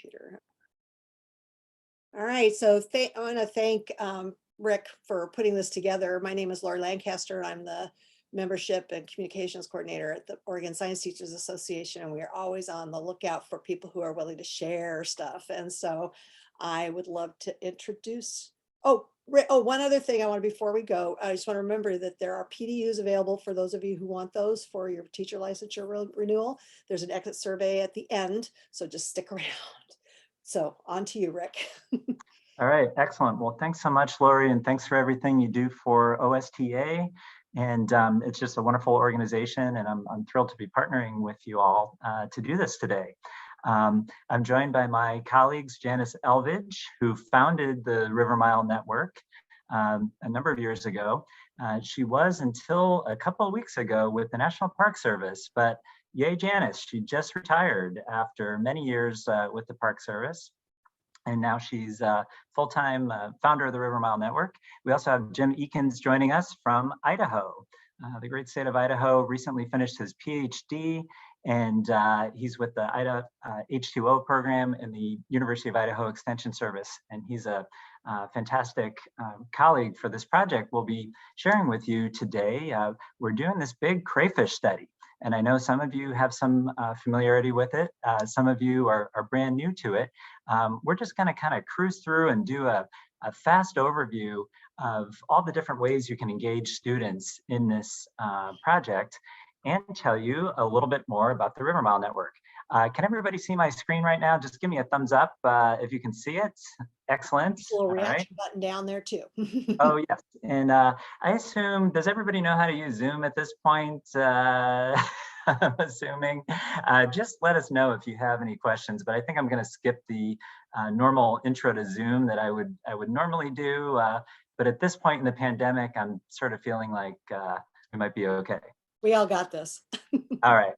computer. All right, so I want to thank Rick for putting this together. My name is Lori Lancaster. I'm the membership and communications coordinator at the Oregon Science Teachers Association, and we are always on the lookout for people who are willing to share stuff. And so I would love to introduce, one other thing I want to, before we go, I just want to remember that there are PDUs available for those of you who want those for your teacher licensure renewal. There's an exit survey at the end, so just stick around. So on to you, Rick. All right, excellent. Well, thanks so much, Lori, and thanks for everything you do for OSTA. And it's just a wonderful organization, and I'm thrilled to be partnering with you all to do this today. I'm joined by my colleagues, Janice Elvidge, who founded the River Mile Network a number of years ago. She was, until a couple of weeks ago, with the National Park Service, but yay, Janice, she just retired after many years with the Park Service. And now she's full-time founder of the River Mile Network. We also have Jim Elkins joining us from Idaho. The great state of Idaho, recently finished his PhD, and he's with the Idaho H2O program in the University of Idaho Extension Service. And he's a fantastic colleague for this project we'll be sharing with you today. We're doing this big crayfish study. And I know some of you have some familiarity with it. Some of you are brand new to it. We're just going to kind of cruise through and do a fast overview of all the different ways you can engage students in this project and tell you a little bit more about the River Mile Network. Can everybody see my screen right now? Just give me a thumbs up if you can see it. Excellent. A little reaction button down there too. Oh, yes. And I assume, does everybody know how to use Zoom at this point? I'm assuming. Just let us know if you have any questions, but I think I'm going to skip the normal intro to Zoom that I would normally do. But at this point in the pandemic, I'm sort of feeling like we might be okay. We all got this. All right.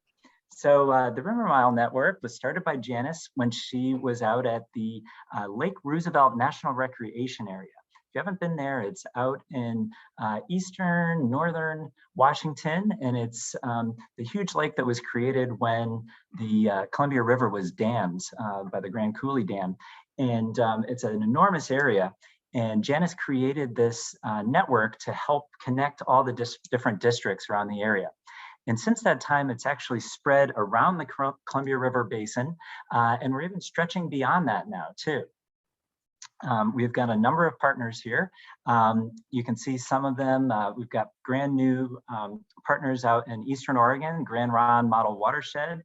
So the River Mile Network was started by Janice when she was out at the Lake Roosevelt National Recreation Area. If you haven't been there, it's out in eastern, northern Washington, and it's the huge lake that was created when the Columbia River was dammed by the Grand Coulee Dam. And it's an enormous area. And Janice created this network to help connect all the different districts around the area. And since that time, it's actually spread around the Columbia River Basin, and we're even stretching beyond that now too. We've got a number of partners here. You can see some of them. We've got brand new partners out in Eastern Oregon, Grand Ronde Model Watershed.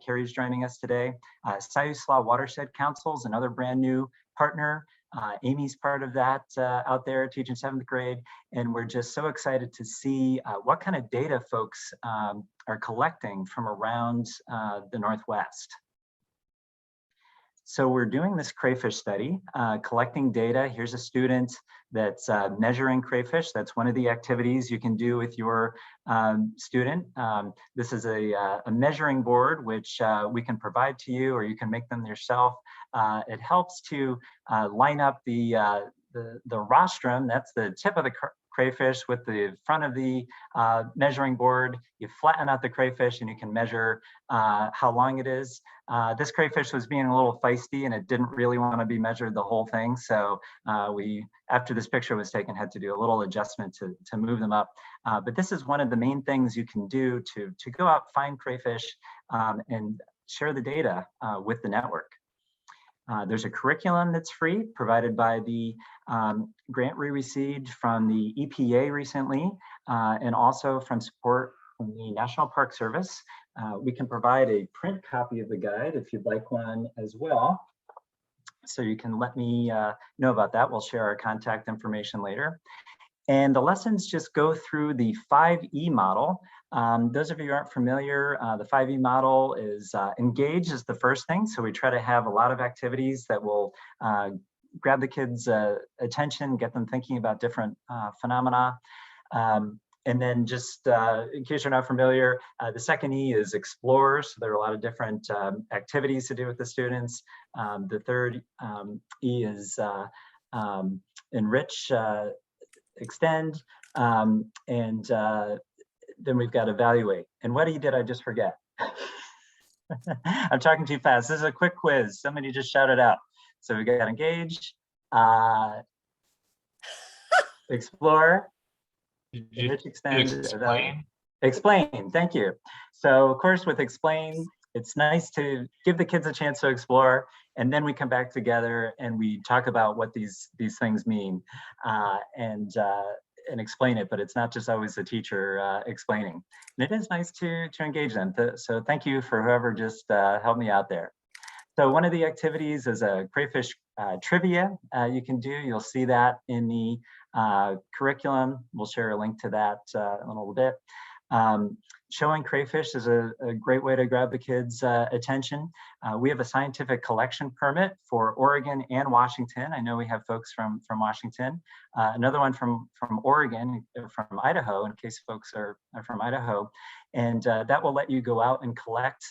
Carrie's joining us today. Siuslaw Watershed Council is another brand new partner. Amy's part of that out there teaching 7th grade. And we're just so excited to see what kind of data folks are collecting from around the Northwest. So we're doing this crayfish study, collecting data. Here's a student that's measuring crayfish. That's one of the activities you can do with your student. This is a measuring board, which we can provide to you, or you can make them yourself. It helps to line up the rostrum, that's the tip of the crayfish, with the front of the measuring board. You flatten out the crayfish and you can measure how long it is. This crayfish was being a little feisty and it didn't really want to be measured the whole thing. So we, after this picture was taken, had to do a little adjustment to move them up. But this is one of the main things you can do to go out, find crayfish, and share the data with the network. There's a curriculum that's free, provided by the grant we received from the EPA recently, and also from support from the National Park Service. We can provide a print copy of the guide if you'd like one as well. So you can let me know about that. We'll share our contact information later. And the lessons just go through the 5E model. Those of you who aren't familiar, the 5E model is engage is the first thing. So we try to have a lot of activities that will grab the kids' attention, get them thinking about different phenomena. And then just in case you're not familiar, the second E is explore. So there are a lot of different activities to do with the students. The third E is enrich, extend, and then we've got evaluate. And what E did I just forget? I'm talking too fast. This is a quick quiz. Somebody just shout it out. So we got engage, explore, Did enrich, you extend, explain? explain. Thank you. So of course with explain, it's nice to give the kids a chance to explore, and then we come back together and we talk about what these things mean, and explain it. But it's not just always the teacher explaining. And it is nice to engage them. So thank you for whoever just helped me out there. So one of the activities is a crayfish trivia you can do. You'll see that in the curriculum. We'll share a link to that in a little bit. Showing crayfish is a great way to grab the kids' attention. We have a scientific collection permit for Oregon and Washington. I know we have folks from Washington. Another one from Oregon, from Idaho, in case folks are from Idaho. And that will let you go out and collect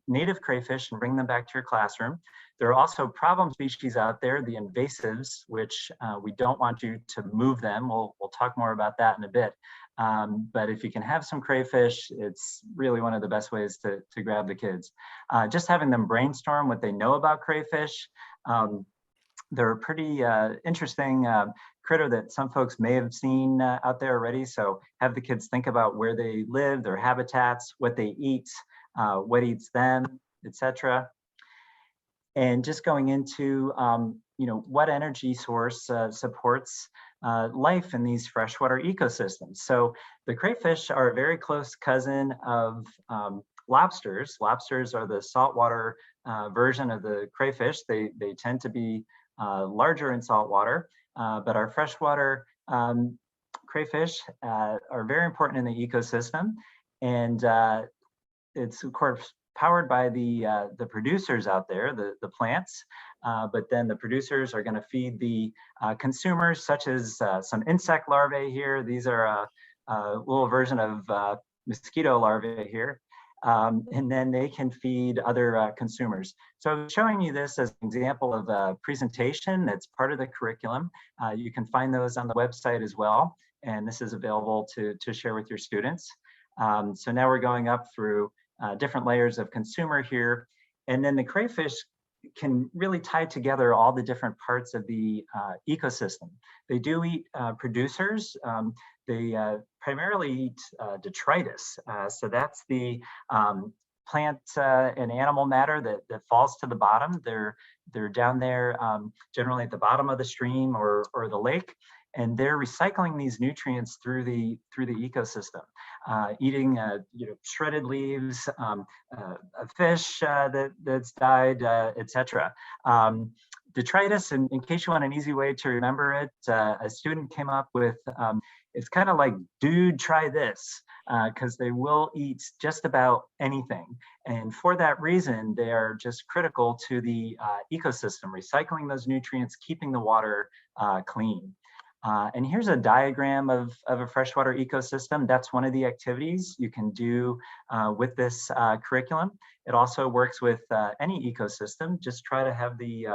native crayfish and bring them back to your classroom. There are also problem species out there, the invasives, which we don't want you to move them. We'll talk more about that in a bit. But if you can have some crayfish, it's really one of the best ways to grab the kids. Just having them brainstorm what they know about crayfish. They're a pretty interesting critter that some folks may have seen out there already. So have the kids think about where they live, their habitats, what they eat, what eats them, etc. And just going into what energy source supports life in these freshwater ecosystems. So the crayfish are a very close cousin of lobsters. Lobsters are the saltwater version of the crayfish. They tend to be larger in saltwater, but our freshwater crayfish are very important in the ecosystem. And it's of course powered by the producers out there, the plants, but then the producers are going to feed the consumers, such as some insect larvae here. These are a little version of mosquito larvae here. And then they can feed other consumers. So I'm showing you this as an example of a presentation that's part of the curriculum. You can find those on the website as well. And this is available to share with your students. So now we're going up through different layers of consumer here. And then the crayfish can really tie together all the different parts of the ecosystem. They do eat producers. They primarily eat detritus. So that's the plant and animal matter that falls to the bottom. They're down there generally at the bottom of the stream or the lake. And they're recycling these nutrients through the ecosystem, eating shredded leaves, a fish that's died, etc. Detritus, in case you want an easy way to remember it, a student came up with, it's kind of like, dude, try this, because they will eat just about anything. And for that reason, they are just critical to the ecosystem, recycling those nutrients, keeping the water clean. And here's a diagram of a freshwater ecosystem. That's one of the activities you can do with this curriculum. It also works with any ecosystem. Just try to have the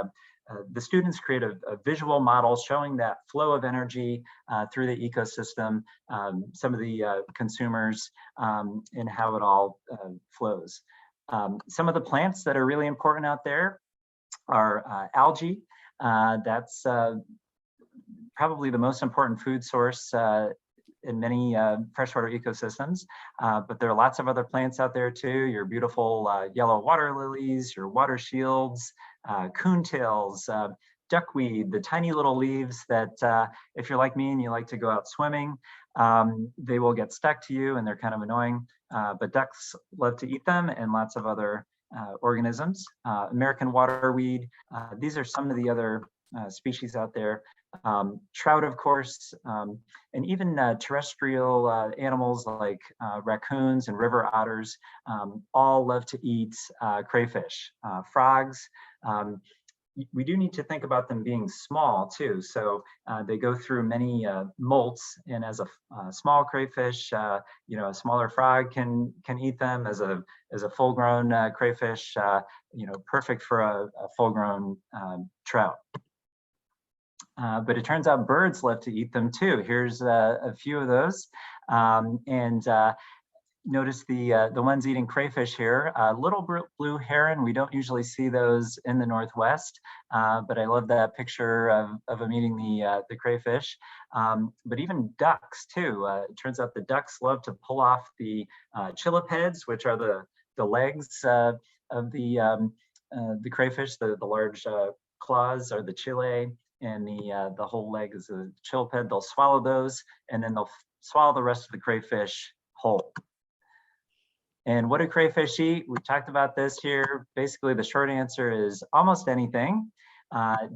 students create a visual model showing that flow of energy through the ecosystem, some of the consumers, and how it all flows. Some of the plants that are really important out there are algae. That's probably the most important food source in many freshwater ecosystems, but there are lots of other plants out there too. Your beautiful yellow water lilies, your water shields, coontails, duckweed, the tiny little leaves that if you're like me and you like to go out swimming, they will get stuck to you and they're kind of annoying, but ducks love to eat them, and lots of other organisms. American waterweed, these are some of the other species out there. Trout, of course, and even terrestrial animals like raccoons and river otters all love to eat crayfish. Frogs, we do need to think about them being small too. So they go through many molts, and as a small crayfish, a smaller frog can eat them. As a full-grown crayfish, perfect for a full-grown trout. But it turns out birds love to eat them too. Here's a few of those. notice the ones eating crayfish here. Little blue heron, we don't usually see those in the Northwest, but I love that picture of them eating the crayfish. But even ducks too. It turns out the ducks love to pull off the chillipeds, which are the legs of the crayfish. The large claws are the chile, and the whole leg is a chilliped. They'll swallow those, and then they'll swallow the rest of the crayfish whole. And what do crayfish eat? We talked about this here. Basically, the short answer is almost anything,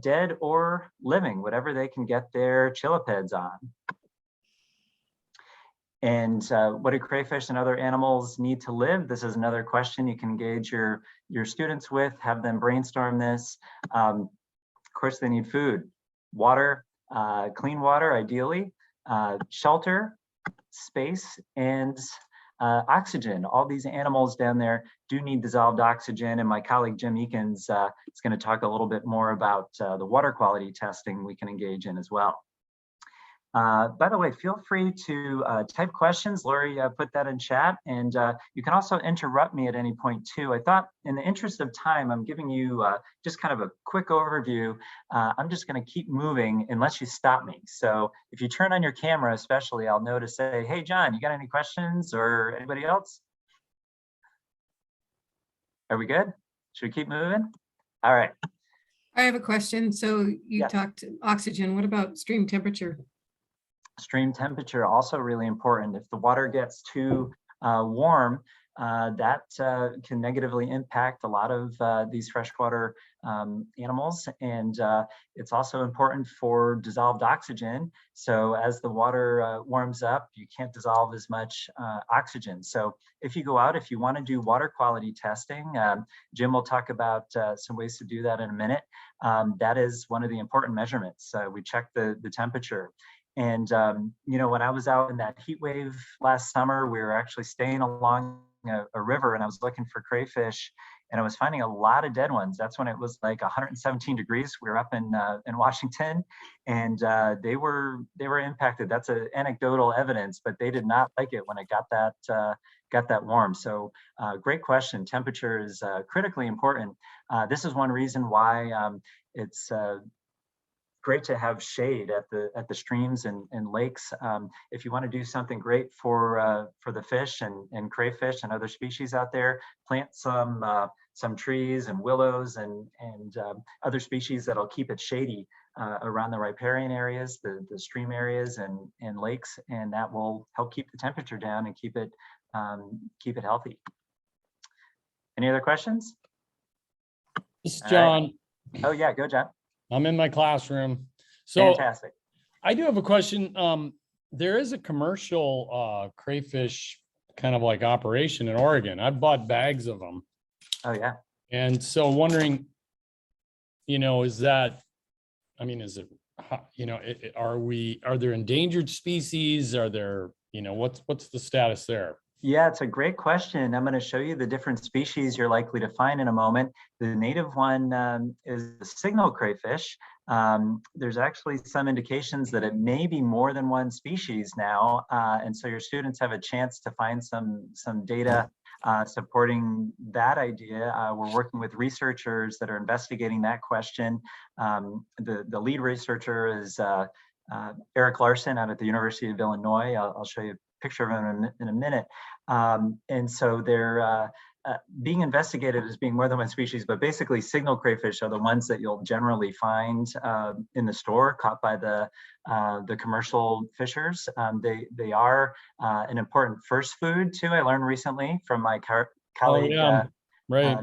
dead or living, whatever they can get their chillipeds on. And what do crayfish and other animals need to live? This is another question you can engage your students with, have them brainstorm this. Of course, they need food, water, clean water, ideally, shelter, space, and oxygen. All these animals down there do need dissolved oxygen, and my colleague Jim Elkins is going to talk a little bit more about the water quality testing we can engage in as well. By the way, feel free to type questions. Lori put that in chat, and you can also interrupt me at any point too. I thought in the interest of time, I'm giving you just kind of a quick overview. I'm just going to keep moving unless you stop me. So if you turn on your camera, especially, I'll know to say, hey, John, you got any questions, or anybody else? Are we good? Should we keep moving? All right. I have a question. So you talked oxygen. What about stream temperature? Stream temperature also really important. If the water gets too warm, that can negatively impact a lot of these freshwater animals. And it's also important for dissolved oxygen. So as the water warms up, you can't dissolve as much oxygen. So if you go out, if you want to do water quality testing, Jim will talk about some ways to do that in a minute. That is one of the important measurements. We check the temperature. And, you know, when I was out in that heat wave last summer, we were actually staying along a river, and I was looking for crayfish, and I was finding a lot of dead ones. That's when it was like 117 degrees. We were up in Washington, and they were impacted. That's anecdotal evidence, but they did not like it when it got that warm. So great question. Temperature is critically important. This is one reason why it's great to have shade at the streams and lakes. If you want to do something great for the fish and crayfish and other species out there, plant some trees and willows and other species that'll keep it shady around the riparian areas, the stream areas and lakes, and that will help keep the temperature down and keep it healthy. Any other questions? This is John. Oh yeah, go John. I'm in my classroom. So fantastic. I do have a question. There is a commercial crayfish kind of like operation in Oregon. I've bought bags of them. Oh yeah. And so wondering, you know, is that, I mean, is it, you know, are there endangered species? Are there, you know, what's the status there? Yeah, it's a great question. I'm going to show you the different species you're likely to find in a moment. The native one is the signal crayfish. There's actually some indications that it may be more than one species now. And so your students have a chance to find some data supporting that idea. We're working with researchers that are investigating that question. The lead researcher is Eric Larson out at the University of Illinois. I'll show you picture of them in a minute. And so they're being investigated as being more than one species, but basically signal crayfish are the ones that you'll generally find in the store, caught by the commercial fishers. They are an important first food too. I learned recently from my colleague, right.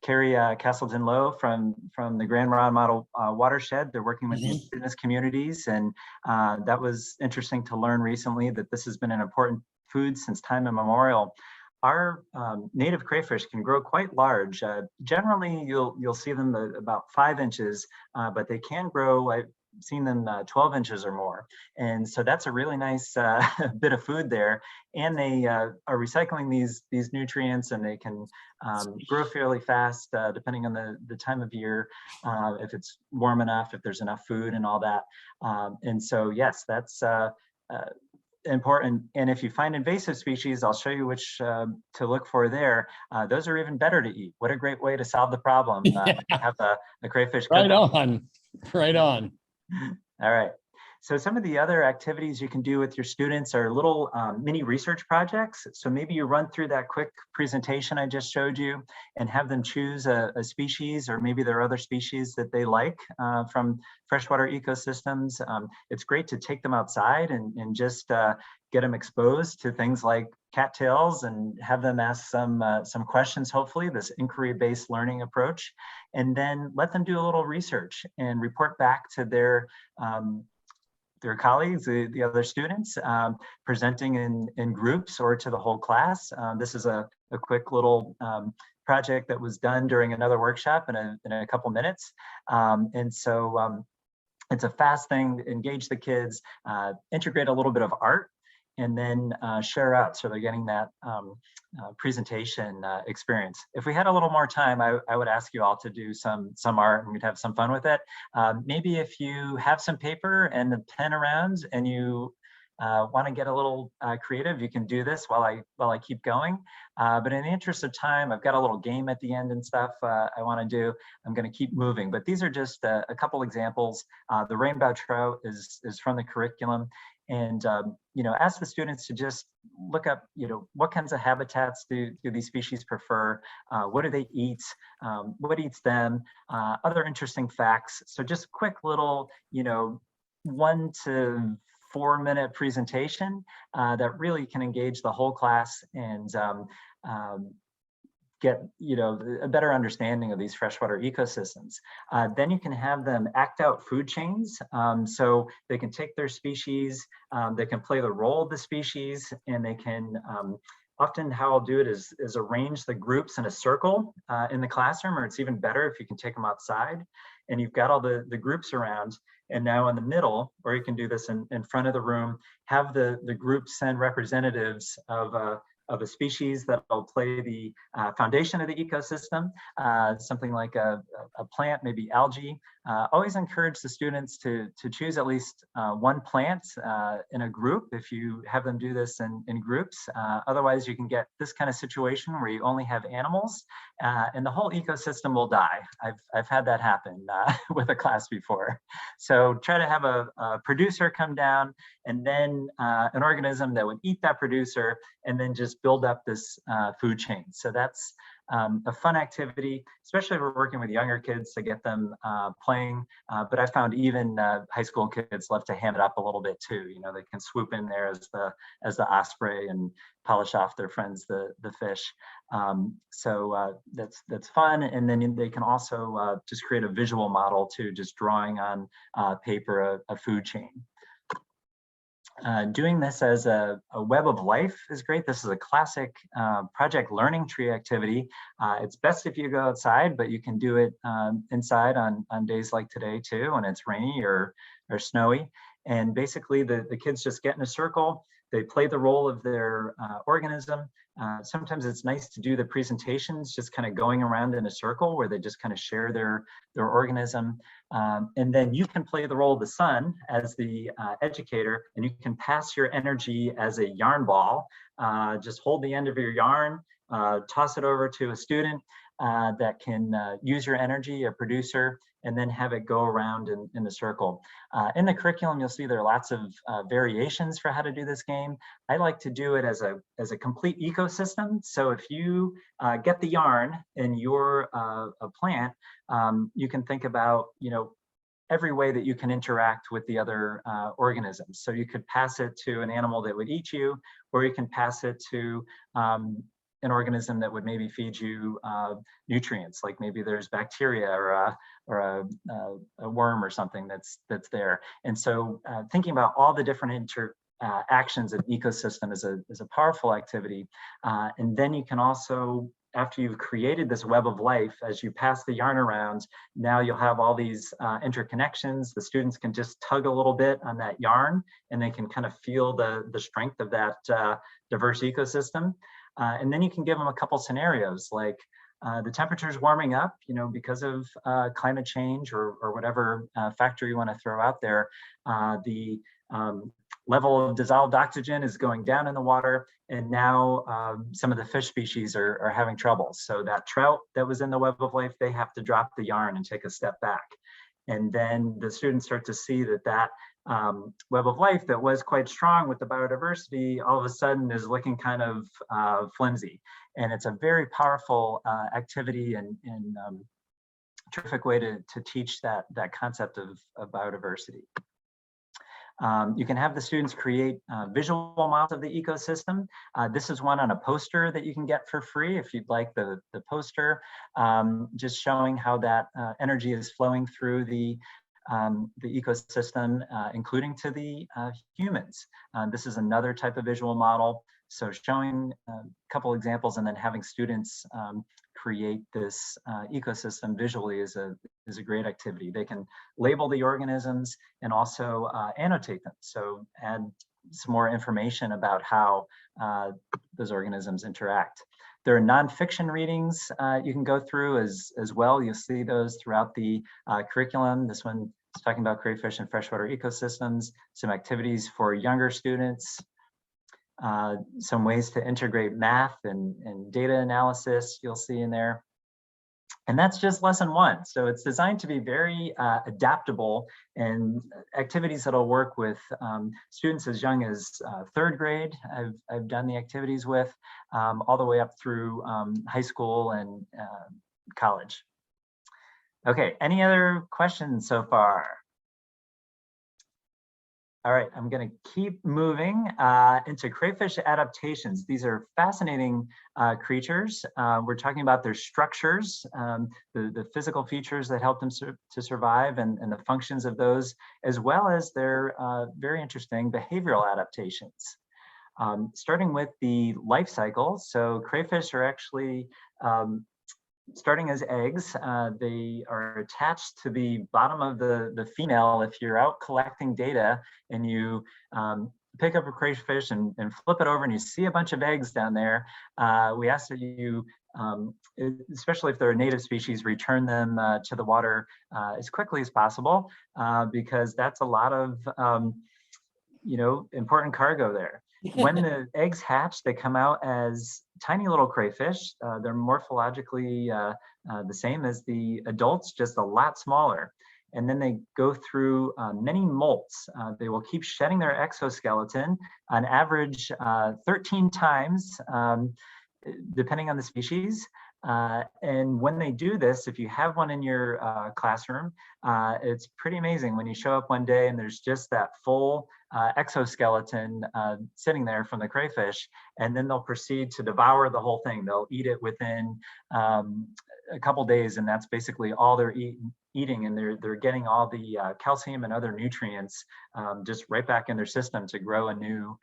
Carrie Castleton-Lowe from the Grand Ron Model Watershed. They're working with the indigenous communities, and that was interesting to learn recently that this has been an important food since time immemorial. Our native crayfish can grow quite large. Generally, you'll see them about 5 inches, but they can grow. I've seen them 12 inches or more, and so that's a really nice bit of food there. And they are recycling these nutrients, and they can grow fairly fast depending on the time of year, if it's warm enough, if there's enough food and all that. And so yes, that's important. And if you find invasive species, I'll show you which to look for there. Those are even better to eat. What a great way to solve the problem. Yeah. Have a crayfish. Right cook-off. on, right on. All right. So some of the other activities you can do with your students are little mini research projects. So maybe you run through that quick presentation I just showed you and have them choose a species, or maybe there are other species that they like from freshwater ecosystems. It's great to take them outside and just get them exposed to things like cattails and have them ask some questions, hopefully, this inquiry-based learning approach, and then let them do a little research and report back to their colleagues, the other students, presenting in groups or to the whole class. This is a quick little project that was done during another workshop in a couple minutes. And so it's a fast thing, engage the kids, integrate a little bit of art, and then share out, so they're getting that presentation experience. If we had a little more time, I would ask you all to do some art and we'd have some fun with it. Maybe if you have some paper and a pen around and you want to get a little creative, you can do this while I keep going. But in the interest of time, I've got a little game at the end and stuff I want to do. I'm going to keep moving, but these are just a couple examples. The rainbow trout is from the curriculum. And ask the students to just look up, what kinds of habitats do these species prefer? What do they eat? What eats them? Other interesting facts. So just quick little, 1 to 4 minute presentation that really can engage the whole class and get a better understanding of these freshwater ecosystems. Then you can have them act out food chains. So they can take their species, they can play the role of the species, and they can, often how I'll do it is arrange the groups in a circle in the classroom, or it's even better if you can take them outside and you've got all the groups around. And now in the middle, or you can do this in front of the room, have the group send representatives of a species that will play the foundation of the ecosystem, something like a plant, maybe algae. Always encourage the students to choose at least one plant in a group if you have them do this in groups. Otherwise, you can get this kind of situation where you only have animals and the whole ecosystem will die. I've had that happen with a class before. So try to have a producer come down and then an organism that would eat that producer and then just build up this food chain. So that's a fun activity, especially if we're working with younger kids to get them playing. But I found even high school kids love to ham it up a little bit too. They can swoop in there as the osprey and polish off their friends, the fish. So that's fun. And then they can also just create a visual model too, just drawing on paper a food chain. Doing this as a web of life is great. This is a classic project learning tree activity. It's best if you go outside, but you can do it inside on days like today too, when it's rainy or snowy. And basically the kids just get in a circle. They play the role of their organism. Sometimes it's nice to do the presentations just kind of going around in a circle where they just kind of share their organism. And then you can play the role of the sun as the educator, and you can pass your energy as a yarn ball. Just hold the end of your yarn, toss it over to a student that can use your energy, a producer, and then have it go around in the circle. In the curriculum, you'll see there are lots of variations for how to do this game. I like to do it as a complete ecosystem. So if you get the yarn and you're a plant, you can think about, every way that you can interact with the other organisms. So you could pass it to an animal that would eat you, or you can pass it to an organism that would maybe feed you nutrients, like maybe there's bacteria or a worm or something that's there. And so thinking about all the different actions of ecosystem is a powerful activity. And then you can also, after you've created this web of life, as you pass the yarn around, now you'll have all these interconnections. The students can just tug a little bit on that yarn and they can kind of feel the strength of that diverse ecosystem. And then you can give them a couple scenarios like the temperature's warming up, because of climate change or whatever factor you want to throw out there. level of dissolved oxygen is going down in the water, and now some of the fish species are having trouble. So that trout that was in the web of life, they have to drop the yarn and take a step back. And then the students start to see that web of life that was quite strong with the biodiversity all of a sudden is looking kind of flimsy. And it's a very powerful activity and terrific way to teach that concept of biodiversity. You can have the students create visual models of the ecosystem. This is one on a poster that you can get for free if you'd like the poster, just showing how that energy is flowing through the ecosystem, including to the humans. This is another type of visual model. So showing a couple examples and then having students create this ecosystem visually is a great activity. They can label the organisms and also annotate them. So add some more information about how those organisms interact. There are nonfiction readings you can go through as well. You'll see those throughout the curriculum. This one is talking about crayfish and freshwater ecosystems, some activities for younger students, some ways to integrate math and data analysis you'll see in there. And that's just lesson 1. So it's designed to be very adaptable, and activities that'll work with students as young as 3rd grade. I've done the activities with all the way up through high school and college. Okay, any other questions so far? All right, I'm going to keep moving into crayfish adaptations. These are fascinating creatures. We're talking about their structures, the physical features that help them to survive, and the functions of those, as well as their very interesting behavioral adaptations. Starting with the life cycle. So crayfish are actually starting as eggs. They are attached to the bottom of the female. If you're out collecting data and you pick up a crayfish and flip it over and you see a bunch of eggs down there, we ask that you, especially if they're a native species, return them to the water as quickly as possible, because that's a lot of important cargo there. When the eggs hatch, they come out as tiny little crayfish. They're morphologically the same as the adults, just a lot smaller. And then they go through many molts. They will keep shedding their exoskeleton on average 13 times, depending on the species. And when they do this, if you have one in your classroom, it's pretty amazing when you show up one day and there's just that full exoskeleton sitting there from the crayfish, and then they'll proceed to devour the whole thing. They'll eat it within a couple days, and that's basically all they're eating, and they're getting all the calcium and other nutrients just right back in their system to grow a new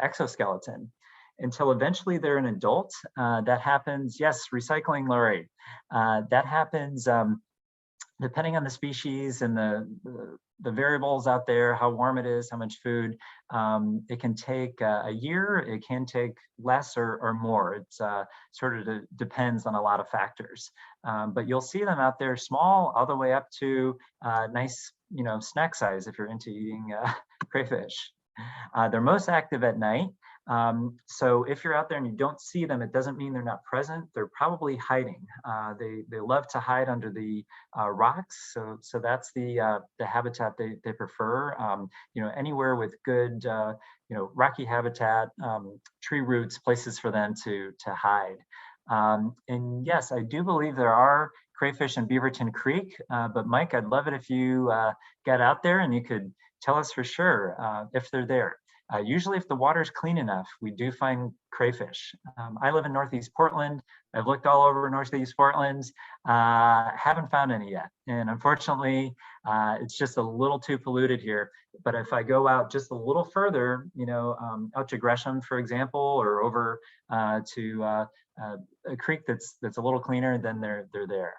exoskeleton, until eventually they're an adult. That happens, yes, recycling, Lori. That happens depending on the species and the variables out there, how warm it is, how much food. It can take a year, it can take less or more. It's sort of depends on a lot of factors. But you'll see them out there small all the way up to nice, snack size if you're into eating crayfish. They're most active at night. So if you're out there and you don't see them, it doesn't mean they're not present. They're probably hiding. They love to hide under the rocks. So that's the habitat they prefer. Anywhere with good, rocky habitat, tree roots, places for them to hide. And yes, I do believe there are crayfish in Beaverton Creek, but Mike, I'd love it if you got out there and you could tell us for sure if they're there. Usually if the water's clean enough, we do find crayfish. I live in Northeast Portland. I've looked all over Northeast Portland, haven't found any yet. And unfortunately, it's just a little too polluted here. But if I go out just a little further, out to Gresham, for example, or over to a creek that's a little cleaner, then they're there.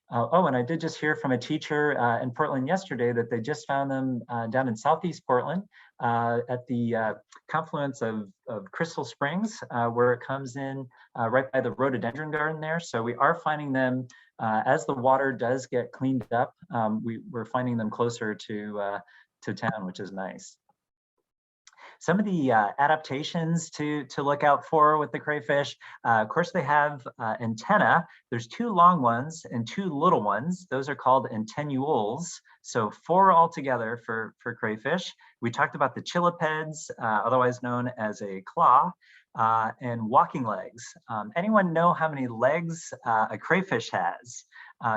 And I did just hear from a teacher in Portland yesterday that they just found them down in Southeast Portland at the confluence of Crystal Springs, where it comes in right by the rhododendron garden there. So we are finding them as the water does get cleaned up. We're finding them closer to town, which is nice. Some of the adaptations to look out for with the crayfish, of course, they have antenna. There's 2 long ones and 2 little ones. Those are called antennules. So 4 altogether for crayfish. We talked about the chilipeds, otherwise known as a claw, and walking legs. Anyone know how many legs a crayfish has?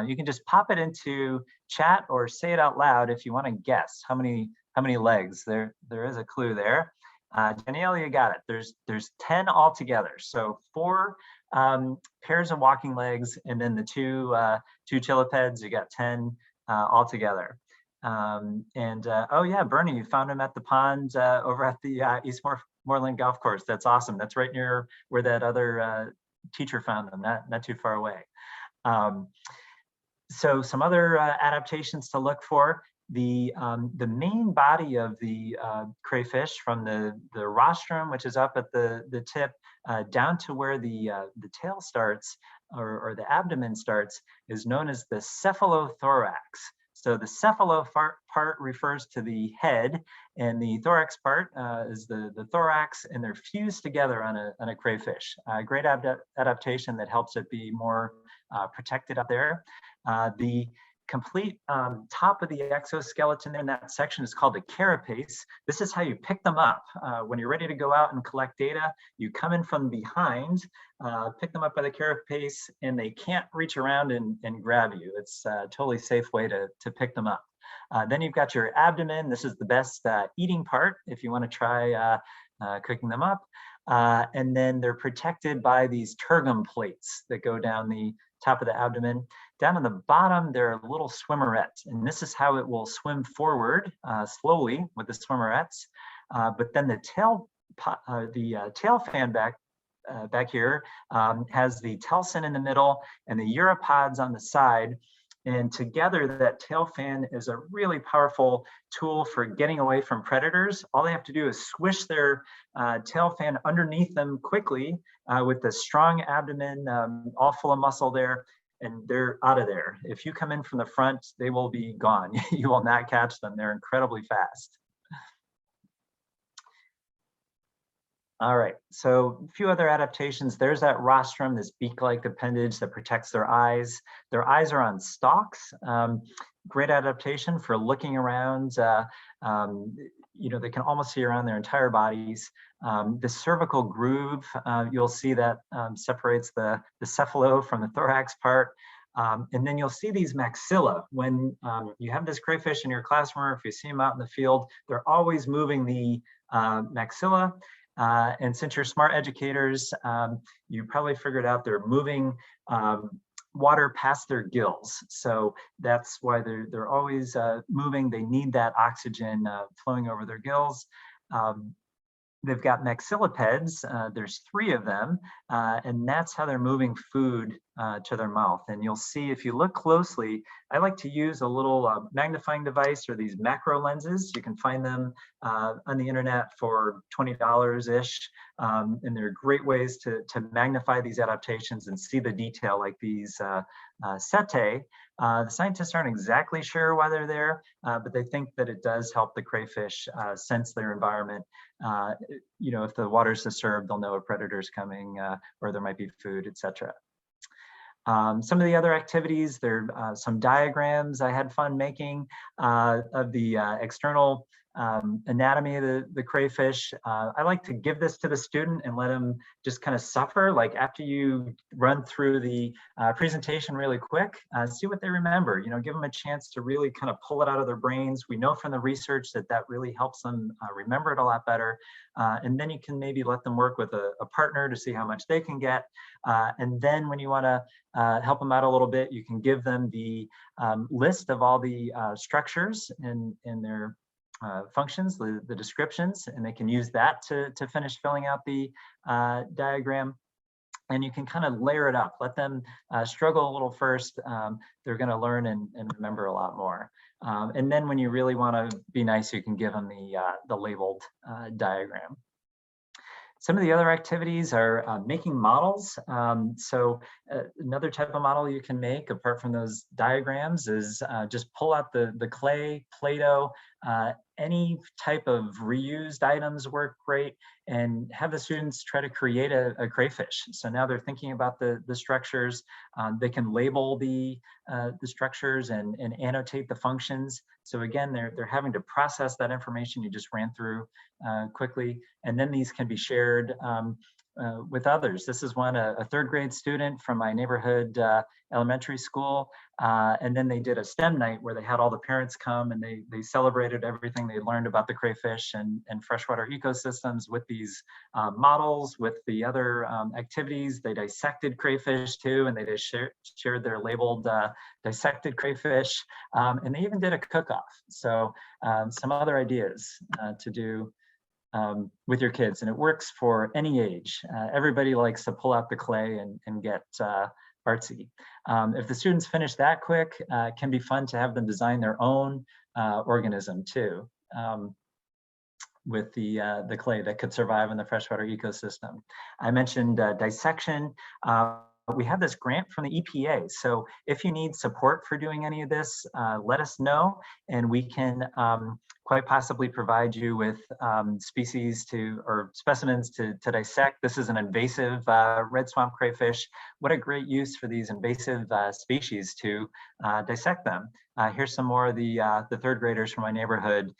You can just pop it into chat or say it out loud if you want to guess how many legs. There is a clue there. Danielle, you got it. There's 10 altogether. So 4 pairs of walking legs, and then the two chilipeds. You got 10 altogether. Oh yeah, Bernie, you found him at the pond over at the Eastmoreland Golf Course. That's awesome. That's right near where that other teacher found them, not too far away. So some other adaptations to look for. The main body of the crayfish, from the rostrum, which is up at the tip, down to where the tail starts, or the abdomen starts, is known as the cephalothorax. So the cephalopart part refers to the head, and the thorax part is the thorax, and they're fused together on a crayfish. Great adaptation that helps it be more protected up there. The complete top of the exoskeleton in that section is called the carapace. This is how you pick them up. When you're ready to go out and collect data, you come in from behind, pick them up by the carapace, and they can't reach around and grab you. It's a totally safe way to pick them up. Then you've got your abdomen. This is the best eating part if you want to try cooking them up. And then they're protected by these tergum plates that go down the top of the abdomen. Down on the bottom, there are little swimmerets, and this is how it will swim forward slowly with the swimmerets. But then the tail fan back here has the telson in the middle and the uropods on the side. And together, that tail fan is a really powerful tool for getting away from predators. All they have to do is swish their tail fan underneath them quickly with the strong abdomen, all full of muscle there, and they're out of there. If you come in from the front, they will be gone. You will not catch them. They're incredibly fast. All right, so a few other adaptations. There's that rostrum, this beak-like appendage that protects their eyes. Their eyes are on stalks. Great adaptation for looking around. They can almost see around their entire bodies. The cervical groove, you'll see that separates the cephalo from the thorax part. And then you'll see these maxilla. When you have this crayfish in your classroom, or if you see them out in the field, they're always moving the maxilla. And since you're smart educators, you probably figured out they're moving water past their gills. So that's why they're always moving. They need that oxygen flowing over their gills. They've got maxillipeds. There's 3 of them, and that's how they're moving food to their mouth. And you'll see, if you look closely, I like to use a little magnifying device, or these macro lenses. You can find them on the internet for $20-ish, and they're great ways to magnify these adaptations and see the detail, like these setae. The scientists aren't exactly sure why they're there, but they think that it does help the crayfish sense their environment. If the water's disturbed, they'll know a predator's coming, or there might be food, etc. Some of the other activities, there are some diagrams I had fun making of the external anatomy of the crayfish. I like to give this to the student and let them just kind of suffer. Like, after you run through the presentation really quick, see what they remember. Give them a chance to really kind of pull it out of their brains. We know from the research that really helps them remember it a lot better. And then you can maybe let them work with a partner to see how much they can get. And then when you want to help them out a little bit, you can give them the list of all the structures in their functions, the descriptions, and they can use that to finish filling out the diagram. And you can kind of layer it up, let them struggle a little first. They're going to learn and remember a lot more. And then when you really want to be nice, you can give them the labeled diagram. Some of the other activities are making models. So another type of model you can make, apart from those diagrams, is just pull out the clay, Play-Doh, any type of reused items work great, and have the students try to create a crayfish. So now they're thinking about the structures. They can label the structures and annotate the functions. So again, they're having to process that information you just ran through quickly, and then these can be shared with others. This is one, a third grade student from my neighborhood elementary school. And then they did a STEM night where they had all the parents come, and they celebrated everything they learned about the crayfish and freshwater ecosystems with these models, with the other activities. They dissected crayfish too, and they just shared their labeled dissected crayfish. And they even did a cook-off. So some other ideas to do with your kids, and it works for any age. Everybody likes to pull out the clay and get artsy. If the students finish that quick, it can be fun to have them design their own organism too, with the clay that could survive in the freshwater ecosystem. I mentioned dissection. We have this grant from the EPA. So if you need support for doing any of this, let us know, and we can quite possibly provide you with species or specimens to dissect. This is an invasive red swamp crayfish. What a great use for these invasive species to dissect them. Here's some more of the third graders from my neighborhood.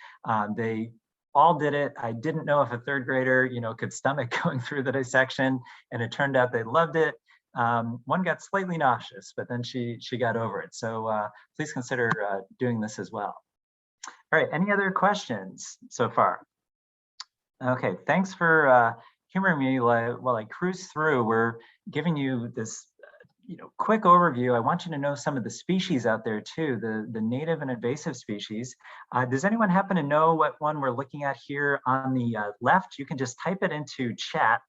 They all did it. I didn't know if a third grader, could stomach going through the dissection, and it turned out they loved it. One got slightly nauseous, but then she got over it. So please consider doing this as well. All right, any other questions so far? Okay, thanks for humoring me while I cruise through. We're giving you this quick overview. I want you to know some of the species out there too, the native and invasive species. Does anyone happen to know what one we're looking at here on the left? You can just type it into chat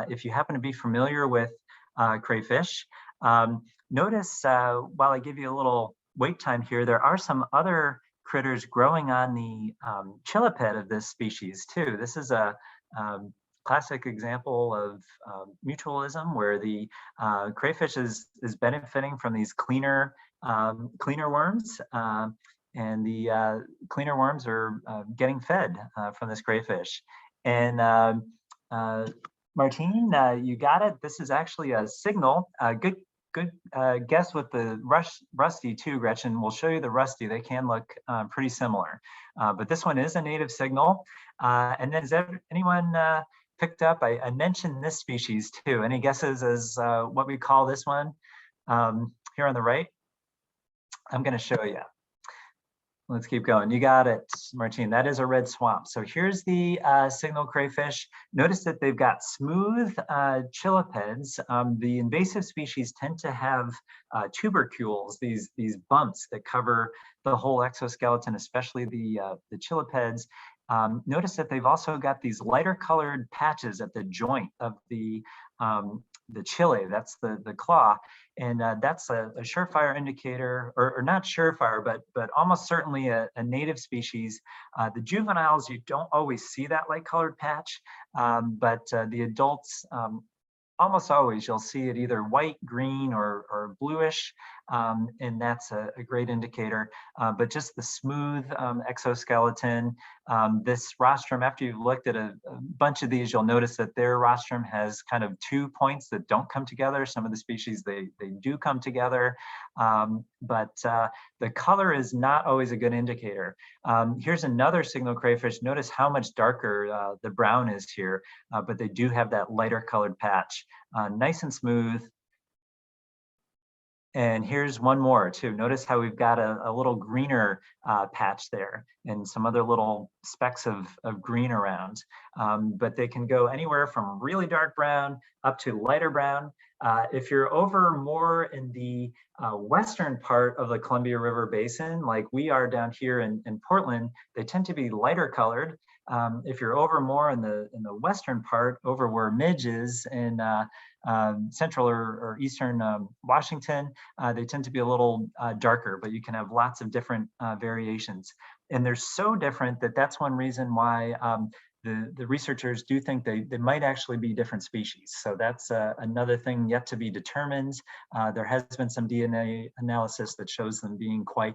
if you happen to be familiar with crayfish. Notice while I give you a little wait time here, there are some other critters growing on the chilliped of this species too. This is a classic example of mutualism, where the crayfish is benefiting from these cleaner worms, and the cleaner worms are getting fed from this crayfish. And Martine, you got it. This is actually a signal. Good guess with the rusty too, Gretchen. We'll show you the rusty. They can look pretty similar, but this one is a native signal. And then has anyone picked up? I mentioned this species too. Any guesses as what we call this one? Here on the right, I'm going to show you. Let's keep going. You got it, Martine. That is a red swamp. So here's the signal crayfish. Notice that they've got smooth chillipeds. The invasive species tend to have tubercules, these bumps that cover the whole exoskeleton, especially the chillipeds. Notice that they've also got these lighter colored patches at the joint of the chile, that's the claw, and that's a surefire indicator, or not surefire, but almost certainly a native species. The juveniles, you don't always see that light colored patch, but the adults, almost always you'll see it either white, green, or bluish, and that's a great indicator. But just the smooth exoskeleton, this rostrum, after you've looked at a bunch of these, you'll notice that their rostrum has kind of 2 points that don't come together. Some of the species, they do come together, but the color is not always a good indicator. Here's another signal crayfish. Notice how much darker the brown is here, but they do have that lighter colored patch. Nice and smooth. And here's one more too. Notice how we've got a little greener patch there, and some other little specks of green around. But they can go anywhere from really dark brown up to lighter brown. If you're over more in the western part of the Columbia River Basin, like we are down here in Portland, they tend to be lighter colored. If you're over more in the western part, over where Midge is in central or eastern Washington, they tend to be a little darker, but you can have lots of different variations. And they're so different that that's one reason why the researchers do think they might actually be different species. So that's another thing yet to be determined. There has been some DNA analysis that shows them being quite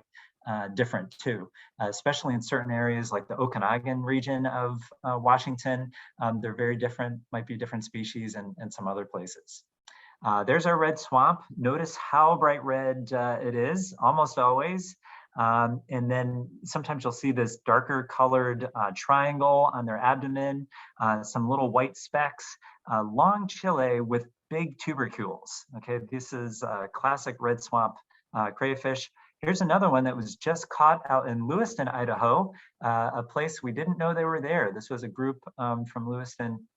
different too, especially in certain areas like the Okanagan region of Washington. They're very different, might be different species in some other places. There's our red swamp. Notice how bright red it is, almost always. And then sometimes you'll see this darker colored triangle on their abdomen, some little white specks, long chile with big tubercules. Okay, this is a classic red swamp crayfish. Here's another one that was just caught out in Lewiston, Idaho, a place we didn't know they were there. This was a group from Lewiston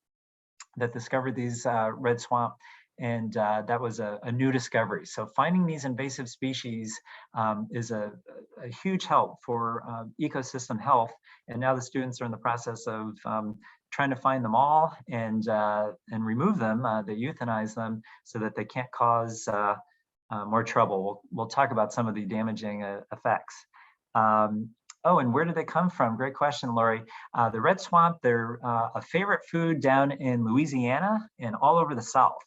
that discovered these red swamp. And that was a new discovery. So finding these invasive species is a huge help for ecosystem health. And now the students are in the process of trying to find them all and remove them. They euthanize them so that they can't cause more trouble. We'll talk about some of the damaging effects. Oh, and where did they come from? Great question, Lori. The red swamp, they're a favorite food down in Louisiana and all over the South.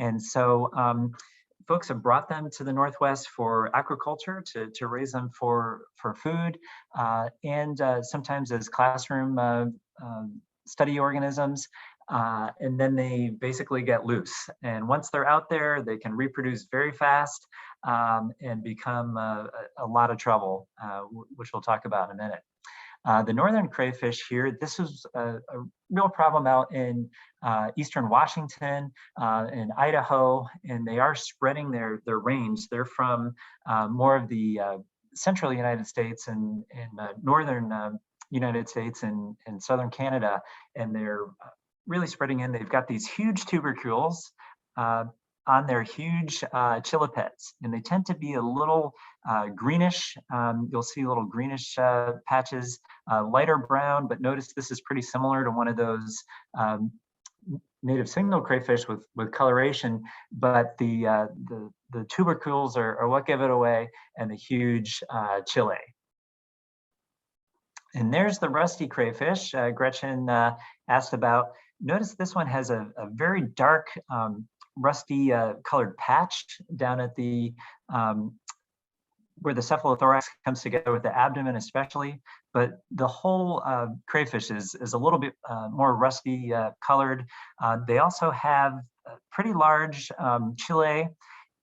And so folks have brought them to the Northwest for aquaculture, to raise them for food, and sometimes as classroom study organisms. And then they basically get loose. And once they're out there, they can reproduce very fast and become a lot of trouble, which we'll talk about in a minute. The northern crayfish here, this is a real problem out in eastern Washington and Idaho, and they are spreading their range. They're from more of the central United States and northern United States and southern Canada, and they're really spreading in. They've got these huge tubercules on their huge chilipeds, and they tend to be a little greenish. You'll see little greenish patches, lighter brown, but notice this is pretty similar to one of those native signal crayfish with coloration, but the tubercules are what give it away, and the huge chile. And there's the rusty crayfish Gretchen asked about. Notice this one has a very dark rusty colored patch down at the where the cephalothorax comes together with the abdomen especially, but the whole crayfish is a little bit more rusty colored. They also have a pretty large chile,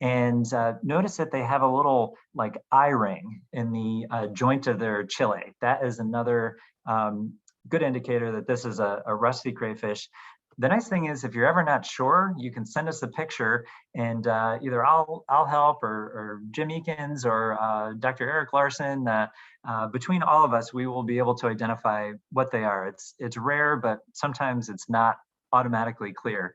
and notice that they have a little like eye ring in the joint of their chile. That is another good indicator that this is a rusty crayfish. The nice thing is, if you're ever not sure, you can send us a picture, and either I'll help, or Jim Elkins, or Dr. Eric Larson. Between all of us, we will be able to identify what they are. It's rare, but sometimes it's not automatically clear.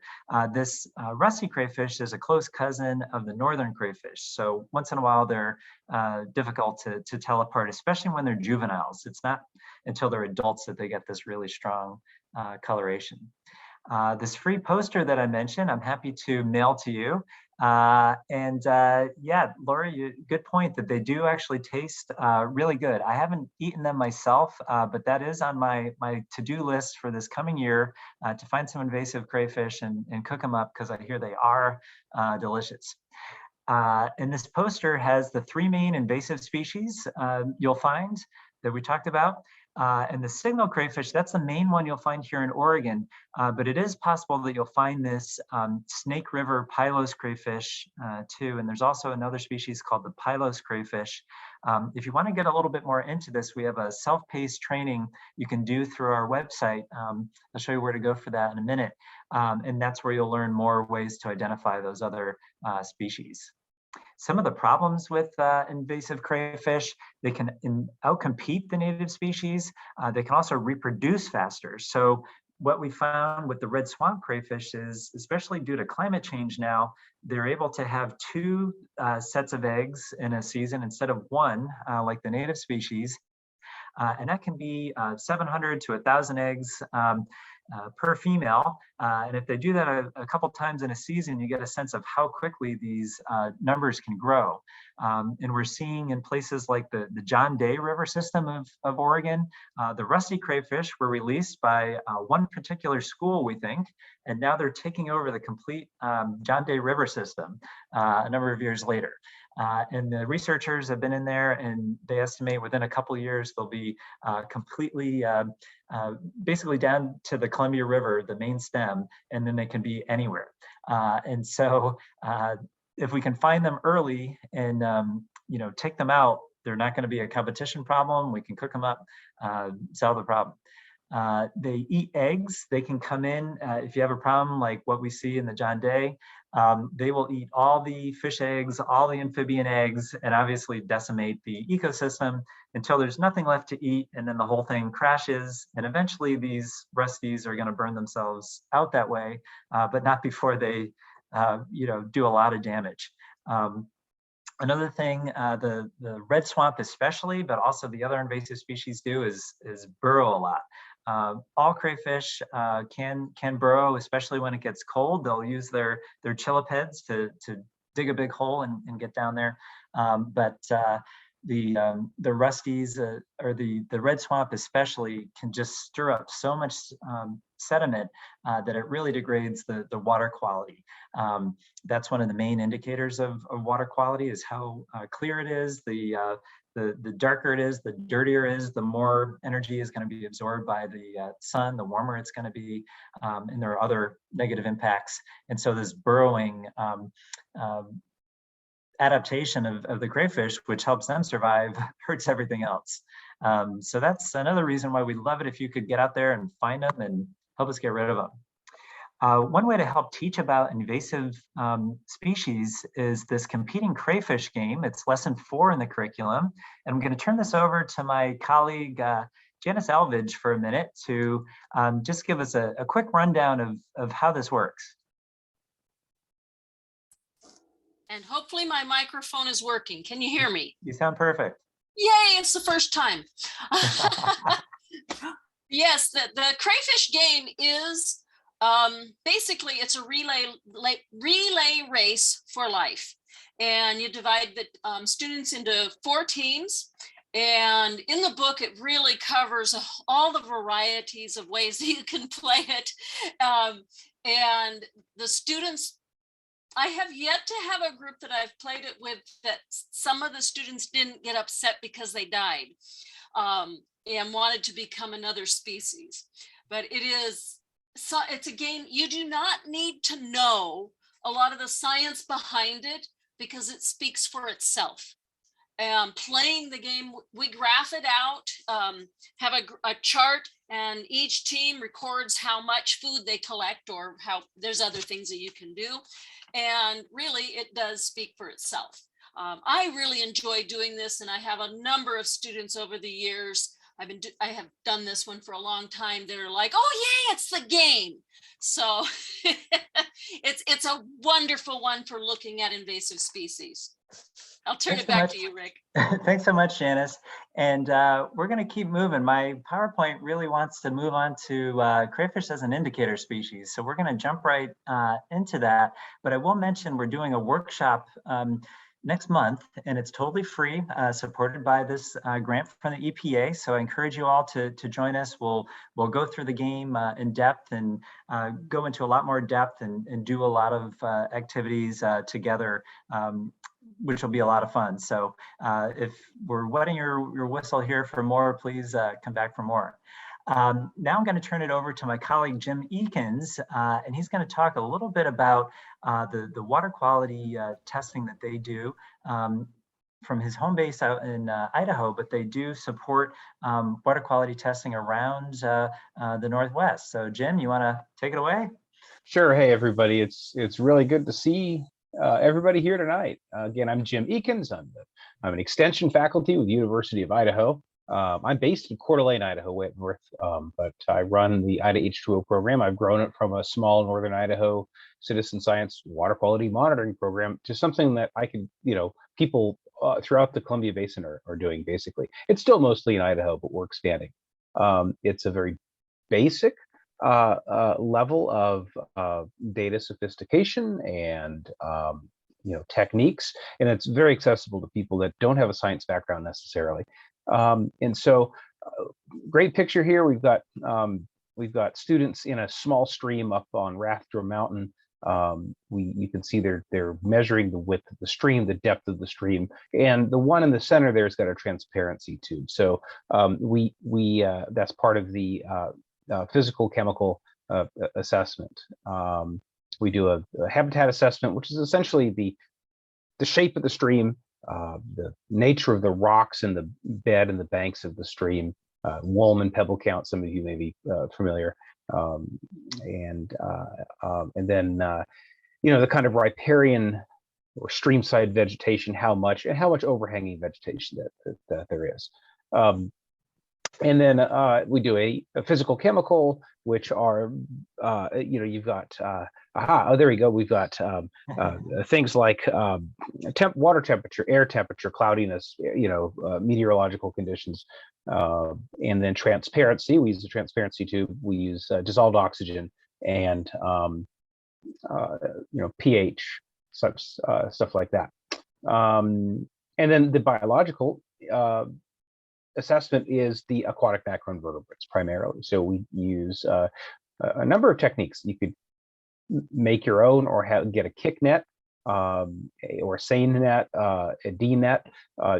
This rusty crayfish is a close cousin of the northern crayfish. So once in a while, they're difficult to tell apart, especially when they're juveniles. It's not until they're adults that they get this really strong coloration. This free poster that I mentioned, I'm happy to mail to you. Yeah, Lori, good point that they do actually taste really good. I haven't eaten them myself, but that is on my to-do list for this coming year, to find some invasive crayfish and cook them up, because I hear they are delicious. And this poster has the 3 main invasive species you'll find that we talked about. And the signal crayfish, that's the main one you'll find here in Oregon, but it is possible that you'll find this Snake River Pylos crayfish too. And there's also another species called the Pylos crayfish. If you want to get a little bit more into this, we have a self-paced training you can do through our website. I'll show you where to go for that in a minute. And that's where you'll learn more ways to identify those other species. Some of the problems with invasive crayfish, they can outcompete the native species. They can also reproduce faster. So what we found with the red swamp crayfish is, especially due to climate change now, they're able to have 2 sets of eggs in a season instead of 1, like the native species. And that can be 700 to 1,000 eggs per female. And if they do that a couple times in a season, you get a sense of how quickly these numbers can grow. And we're seeing in places like the John Day River system of Oregon, the rusty crayfish were released by one particular school, we think, and now they're taking over the complete John Day River system a number of years later. And the researchers have been in there, and they estimate within a couple of years they'll be completely basically down to the Columbia River, the main stem, and then they can be anywhere. And so if we can find them early and take them out, they're not going to be a competition problem. We can cook them up, solve the problem. They eat eggs. They can come in if you have a problem like what we see in the John Day. They will eat all the fish eggs, all the amphibian eggs, and obviously decimate the ecosystem until there's nothing left to eat, and then the whole thing crashes. And eventually these rusties are going to burn themselves out that way, but not before they do a lot of damage. Another thing, the red swamp especially, but also the other invasive species do is burrow a lot. All crayfish can burrow, especially when it gets cold. They'll use their chillipeds to dig a big hole and get down there. But the rusties or the red swamp especially can just stir up so much sediment that it really degrades the water quality. That's one of the main indicators of water quality, is how clear it is. The darker it is, the dirtier it is, the more energy is going to be absorbed by the sun, the warmer it's going to be, and there are other negative impacts. And so this burrowing adaptation of the crayfish, which helps them survive, hurts everything else. So that's another reason why we love it if you could get out there and find them and help us get rid of them. One way to help teach about invasive species is this competing crayfish game. It's lesson 4 in the curriculum. And I'm going to turn this over to my colleague, Janice Elvidge, for a minute to just give us a quick rundown of how this works. And hopefully my microphone is working. Can you hear me? You sound perfect. Yay, it's the first time. Yes, the crayfish game is basically it's a relay race for life. And you divide the students into 4 teams. And in the book, it really covers all the varieties of ways that you can play it. And the students, I have yet to have a group that I've played it with that some of the students didn't get upset because they died and wanted to become another species. But it's a game, you do not need to know a lot of the science behind it because it speaks for itself. Playing the game, we graph it out, have a chart, and each team records how much food they collect, or how there's other things that you can do. And really, it does speak for itself. I really enjoy doing this, and I have a number of students over the years. I have done this one for a long time. They're like, "Oh yeah, it's the game." So it's a wonderful one for looking at invasive species. I'll turn it back to you, Rick. Thanks so much, Janice. And we're going to keep moving. My PowerPoint really wants to move on to crayfish as an indicator species. So we're going to jump right into that. But I will mention we're doing a workshop next month, and it's totally free, supported by this grant from the EPA. So I encourage you all to join us. We'll go through the game in depth and go into a lot more depth and do a lot of activities together, which will be a lot of fun. So if we're wetting your whistle here for more, please come back for more. Now I'm going to turn it over to my colleague, Jim Elkins, and he's going to talk a little bit about the water quality testing that they do from his home base out in Idaho, but they do support water quality testing around the Northwest. So Jim, you want to take it away? Sure. Hey, everybody. It's really good to see everybody here tonight. Again, I'm Jim Elkins. I'm an extension faculty with the University of Idaho. I'm based in Coeur d'Alene, Idaho, way up north, but I run the Ida H2O program. I've grown it from a small northern Idaho citizen science water quality monitoring program to something that I could, people throughout the Columbia Basin are doing, basically. It's still mostly in Idaho, but we're expanding. It's a very basic level of data sophistication and techniques, and it's very accessible to people that don't have a science background necessarily. And so, great picture here. We've got students in a small stream up on Rathdrum Mountain. You can see they're measuring the width of the stream, the depth of the stream, and the one in the center there's got a transparency tube. So that's part of the physical chemical assessment. We do a habitat assessment, which is essentially the shape of the stream, the nature of the rocks in the bed and the banks of the stream, Woolman pebble count, some of you may be familiar, and then the kind of riparian or streamside vegetation, how much overhanging vegetation that there is. And then we do a physical chemical, which are, you've got, there we go. We've got things like water temperature, air temperature, cloudiness, meteorological conditions, and then transparency. We use the transparency tube. We use dissolved oxygen and, pH, such stuff like that. And then the biological assessment is the aquatic macroinvertebrates primarily. So we use a number of techniques. You could make your own or get a kick net or a seine net, a D net.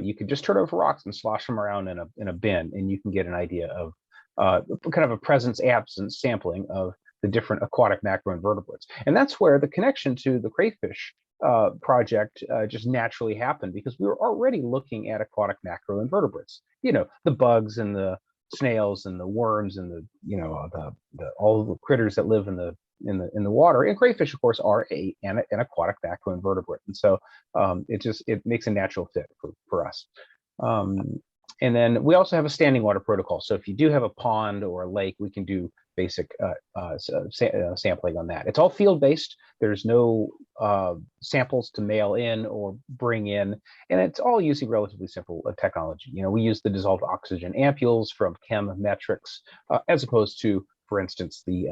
You could just turn over rocks and slosh them around in a bin, and you can get an idea of kind of a presence-absence sampling of the different aquatic macroinvertebrates. And that's where the connection to the crayfish project just naturally happened, because we were already looking at aquatic macroinvertebrates. The bugs and the snails and the worms and the all the critters that live in the water. And crayfish, of course, are an aquatic macroinvertebrate, and so it makes a natural fit for us. And then we also have a standing water protocol. So if you do have a pond or a lake, we can do basic sampling on that. It's all field-based. There's no samples to mail in or bring in, and it's all using relatively simple technology. We use the dissolved oxygen ampules from Chemetrics, as opposed to, for instance, the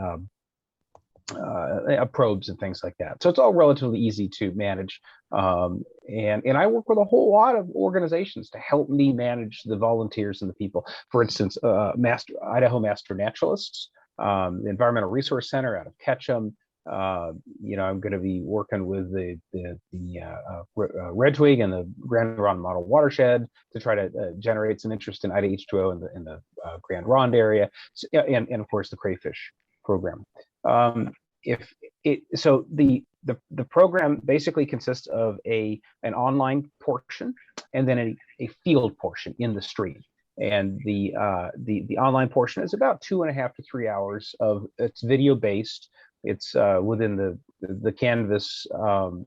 probes and things like that. So it's all relatively easy to manage. And I work with a whole lot of organizations to help me manage the volunteers and the people. For instance, Idaho Master Naturalists, the Environmental Resource Center out of Ketchum. I'm going to be working with the Red Twig and the Grand Ronde Model Watershed to try to generate some interest in Ida H2O in the Grand Ronde area, and of course the Crayfish program. So the program basically consists of an online portion and then a field portion in the stream. And the online portion is about 2.5 to 3 hours of, it's video based. It's within the Canvas online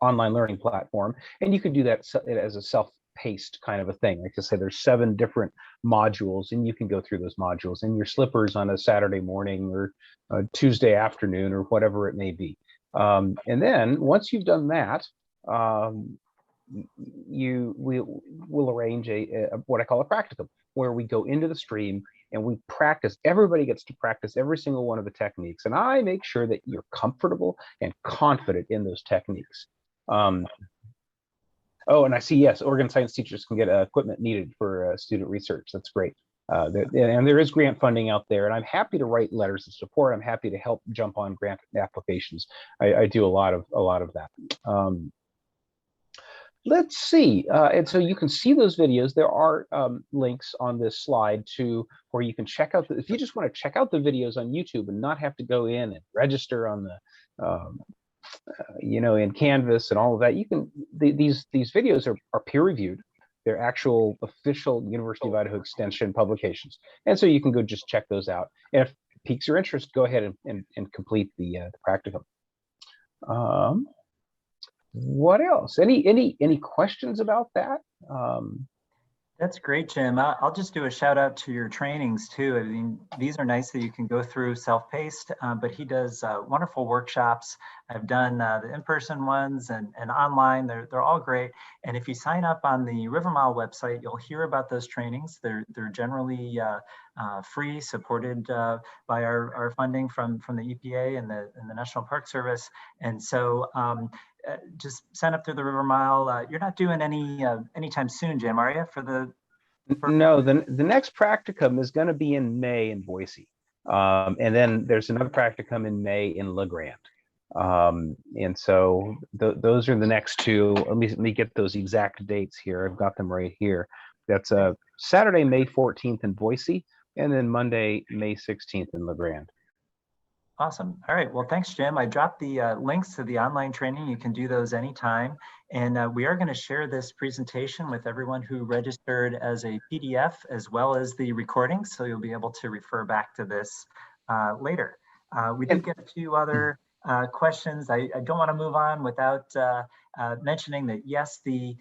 learning platform, and you can do that as a self-paced kind of a thing. Like I say, there's 7 different modules, and you can go through those modules in your slippers on a Saturday morning or a Tuesday afternoon or whatever it may be. And then once you've done that, we'll arrange what I call a practicum, where we go into the stream and we practice. Everybody gets to practice every single one of the techniques, and I make sure that you're comfortable and confident in those techniques. Oh, and I see, yes, Oregon science teachers can get equipment needed for student research. That's great. And there is grant funding out there, and I'm happy to write letters of support. I'm happy to help jump on grant applications. I do a lot of that. Let's see, and so you can see those videos. There are links on this slide to where you can check out, if you just want to check out the videos on YouTube and not have to go in and register on the, in Canvas and all of that. You can, these videos are peer reviewed. They're actual official University of Idaho Extension publications. And so you can go just check those out. And if it piques your interest, go ahead and complete the practicum. What else? Any questions about that? That's great, Jim. I'll just do a shout out to your trainings too. I mean, these are nice that you can go through self-paced, but he does wonderful workshops. I've done the in-person ones and online. They're all great. And if you sign up on the River Mile website, you'll hear about those trainings. They're generally free, supported by our funding from the EPA and the National Park Service. And so just sign up through the River Mile. You're not doing any anytime soon, Jim, are you? No, the next practicum is going to be in May in Boise. And then there's another practicum in May in La Grande. And so those are the next two. Let me get those exact dates here. I've got them right here. That's Saturday, May 14th in Boise, and then Monday, May 16th in La Grande. Awesome. All right. Well, thanks, Jim. I dropped the links to the online training. You can do those anytime. And we are going to share this presentation with everyone who registered as a PDF as well as the recording. So you'll be able to refer back to this later. We did get a few other questions. I don't want to move on without mentioning that, yes, the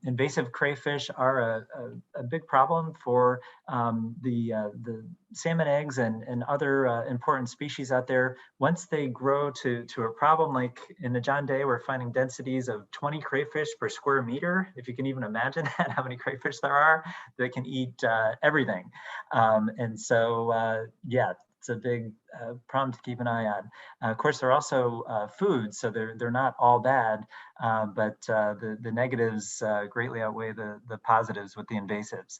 invasive crayfish are a big problem for the salmon eggs and other important species out there. Once they grow to a problem, like in the John Day, we're finding densities of 20 crayfish per square meter. If you can even imagine that, how many crayfish there are, they can eat everything. And so, yeah, it's a big problem to keep an eye on. Of course, they're also food, so they're not all bad, but the negatives greatly outweigh the positives with the invasives.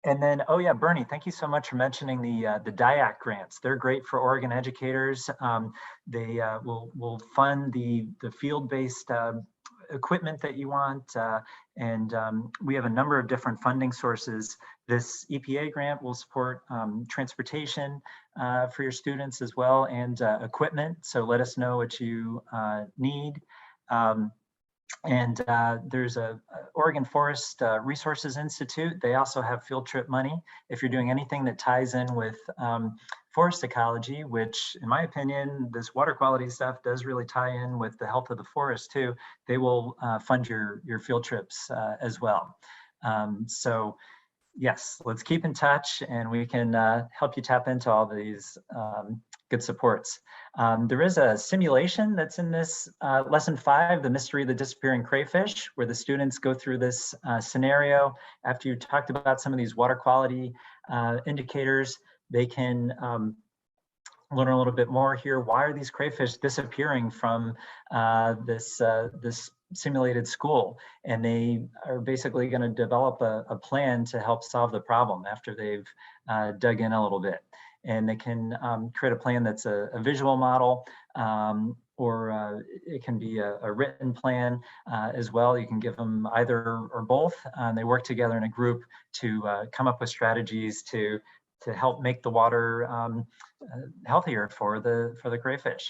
And then, oh yeah, Bernie, thank you so much for mentioning the DIAC grants. They're great for Oregon educators. They will fund the field-based equipment that you want. And we have a number of different funding sources. This EPA grant will support transportation for your students as well, and equipment. So let us know what you need. And there's a Oregon Forest Resources Institute. They also have field trip money. If you're doing anything that ties in with forest ecology, which in my opinion, this water quality stuff does really tie in with the health of the forest too, they will fund your field trips as well. So yes, let's keep in touch and we can help you tap into all these good supports. There is a simulation that's in this lesson 5, The Mystery of the Disappearing Crayfish, where the students go through this scenario. After you talked about some of these water quality indicators, they can learn a little bit more here. Why are these crayfish disappearing from this simulated school? And they are basically going to develop a plan to help solve the problem after they've dug in a little bit. And they can create a plan that's a visual model, or it can be a written plan as well. You can give them either or both. They work together in a group to come up with strategies to help make the water healthier for the crayfish.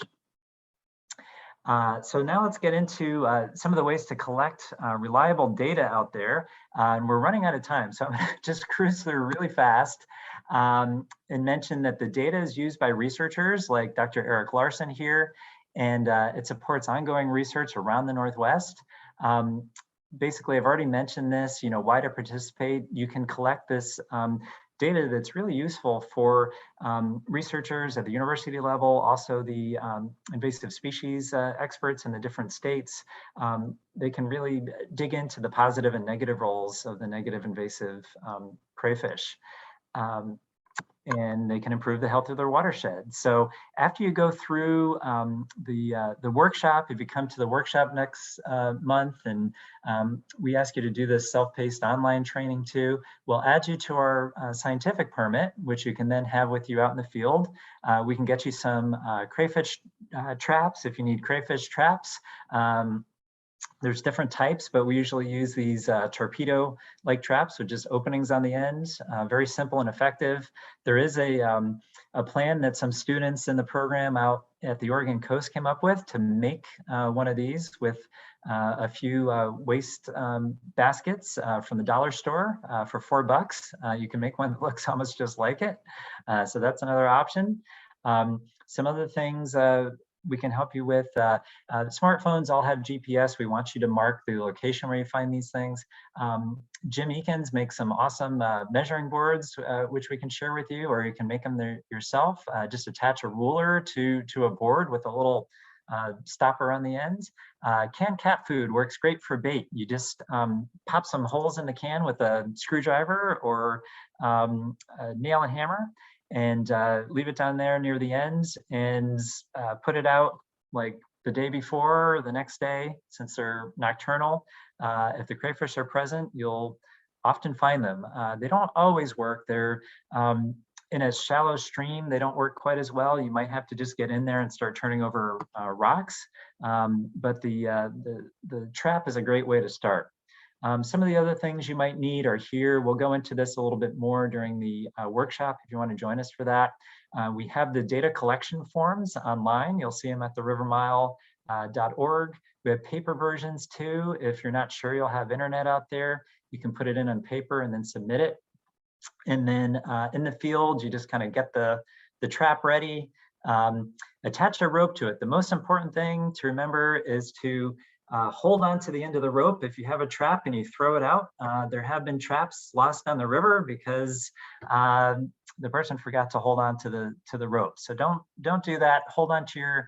So now let's get into some of the ways to collect reliable data out there. And we're running out of time, so I'm gonna just cruise through really fast and mention that the data is used by researchers like Dr. Eric Larson here, and it supports ongoing research around the Northwest. Basically, I've already mentioned this, why to participate. You can collect this data that's really useful for researchers at the university level, also the invasive species experts in the different states. They can really dig into the positive and negative roles of the negative invasive crayfish. And they can improve the health of their watershed. So after you go through the workshop, if you come to the workshop next month, and we ask you to do this self-paced online training too, we'll add you to our scientific permit, which you can then have with you out in the field. We can get you some crayfish traps if you need crayfish traps. There's different types, but we usually use these torpedo-like traps with just openings on the ends. Very simple and effective. There is a plan that some students in the program out at the Oregon coast came up with to make one of these with a few waste baskets from the dollar store for $4. You can make one that looks almost just like it. So that's another option. Some other things we can help you with. Smartphones all have GPS. We want you to mark the location where you find these things. Jim Elkins makes some awesome measuring boards, which we can share with you, or you can make them there yourself. Just attach a ruler to a board with a little stopper on the ends. Canned cat food works great for bait. You just pop some holes in the can with a screwdriver or a nail and hammer, and leave it down there near the ends, and put it out like the day before or the next day, since they're nocturnal. If the crayfish are present, you'll often find them. They don't always work. They're in a shallow stream, they don't work quite as well. You might have to just get in there and start turning over rocks. But the trap is a great way to start. Some of the other things you might need are here. We'll go into this a little bit more during the workshop if you want to join us for that. We have the data collection forms online. You'll see them at the rivermile.org. We have paper versions too. If you're not sure you'll have internet out there, you can put it in on paper and then submit it. And then in the field, you just kind of get the trap ready, attach a rope to it. The most important thing to remember is to hold on to the end of the rope. If you have a trap and you throw it out, there have been traps lost on the river because the person forgot to hold on to the rope. So don't do that. Hold on to your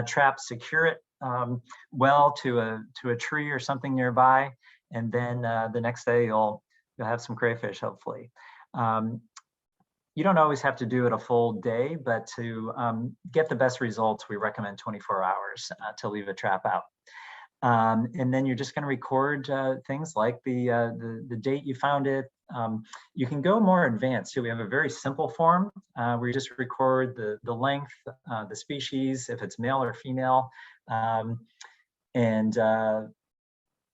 trap, secure it well to a tree or something nearby, and then the next day you'll have some crayfish, hopefully. You don't always have to do it a full day, but to get the best results, we recommend 24 hours to leave a trap out. And then you're just going to record things like the date you found it. You can go more advanced. So we have a very simple form where you just record the length, the species, if it's male or female.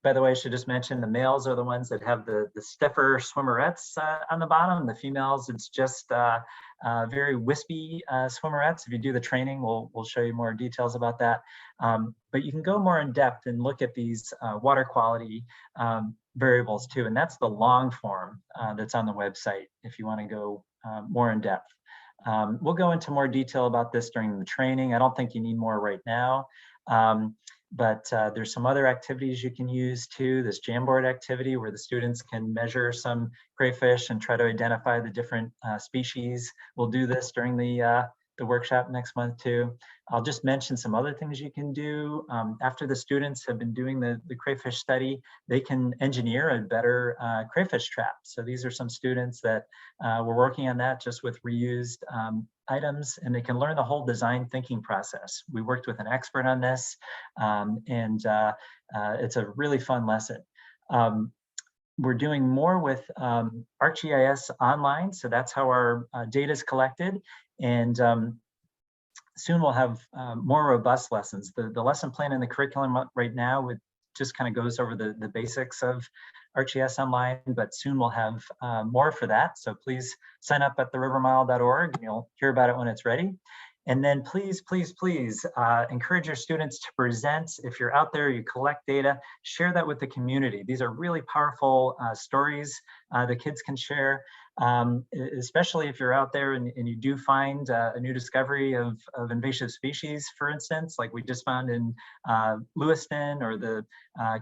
By the way, I should just mention the males are the ones that have the stiffer swimmerettes on the bottom. The females, it's just very wispy swimmerettes. If you do the training, we'll show you more details about that. But you can go more in depth and look at these water quality variables too. And that's the long form that's on the website if you want to go more in depth. We'll go into more detail about this during the training. I don't think you need more right now. But there's some other activities you can use too. This Jamboard activity where the students can measure some crayfish and try to identify the different species. We'll do this during the workshop next month too. I'll just mention some other things you can do. After the students have been doing the crayfish study, they can engineer a better crayfish trap. So these are some students that were working on that just with reused items, and they can learn the whole design thinking process. We worked with an expert on this, and it's a really fun lesson. We're doing more with ArcGIS online, so that's how our data is collected. And soon we'll have more robust lessons. The lesson plan in the curriculum right now just kind of goes over the basics of ArcGIS online, but soon we'll have more for that. So please sign up at therivermile.org and you'll hear about it when it's ready. And then please, please, please encourage your students to present. If you're out there, you collect data, share that with the community. These are really powerful stories the kids can share, especially if you're out there and you do find a new discovery of invasive species, for instance, like we just found in Lewiston, or the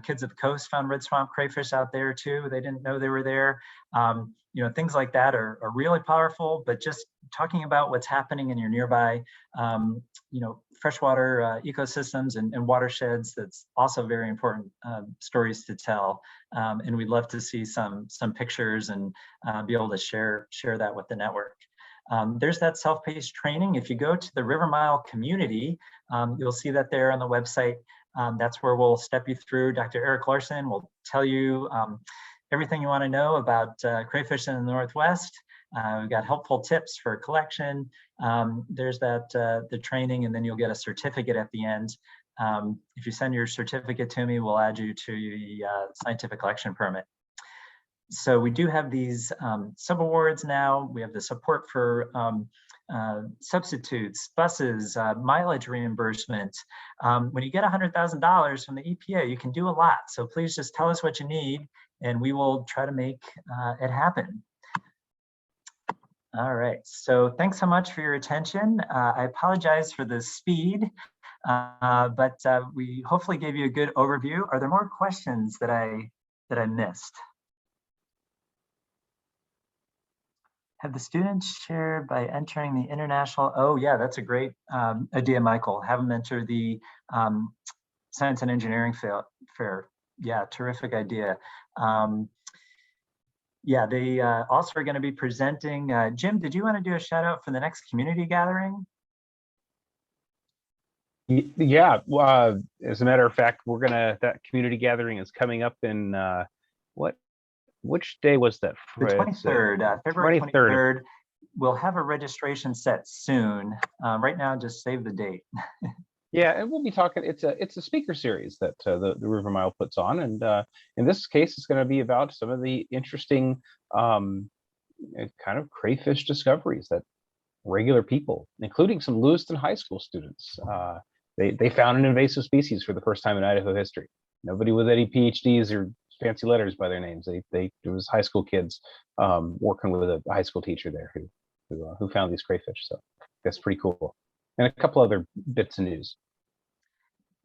kids at the coast found red swamp crayfish out there too. They didn't know they were there. You know, things like that are really powerful, but just talking about what's happening in your nearby, you know, freshwater ecosystems and watersheds, that's also very important stories to tell. And we'd love to see some pictures and be able to share that with the network. There's that self-paced training. If you go to the River Mile community, you'll see that there on the website. That's where we'll step you through. Dr. Eric Larson will tell you everything you want to know about crayfish in the Northwest. We've got helpful tips for collection. There's the training, and then you'll get a certificate at the end. If you send your certificate to me, we'll add you to the scientific collection permit. So we do have these subawards now. We have the support for substitutes, buses, mileage reimbursement. When you get $100,000 from the EPA, you can do a lot. So please just tell us what you need, and we will try to make it happen. All right, so thanks so much for your attention. I apologize for the speed, but we hopefully gave you a good overview. Are there more questions that I missed? Have the students shared by entering the international? Oh yeah, that's a great idea, Michael. Have them enter the Science and Engineering Fair. Yeah, terrific idea. Yeah, they also are going to be presenting. Jim, did you want to do a shout out for the next community gathering? Yeah, as a matter of fact, that community gathering is coming up in which day was that? The 23rd, February 23rd. 23rd. We'll have a registration set soon. Right now, just save the date. Yeah, and we'll be talking. It's a speaker series that the River Mile puts on, and in this case, it's going to be about some of the interesting kind of crayfish discoveries that regular people, including some Lewiston High School students, they found an invasive species for the first time in Idaho history. Nobody with any PhDs or fancy letters by their names. It was high school kids working with a high school teacher there who found these crayfish. So that's pretty cool. And a couple other bits of news.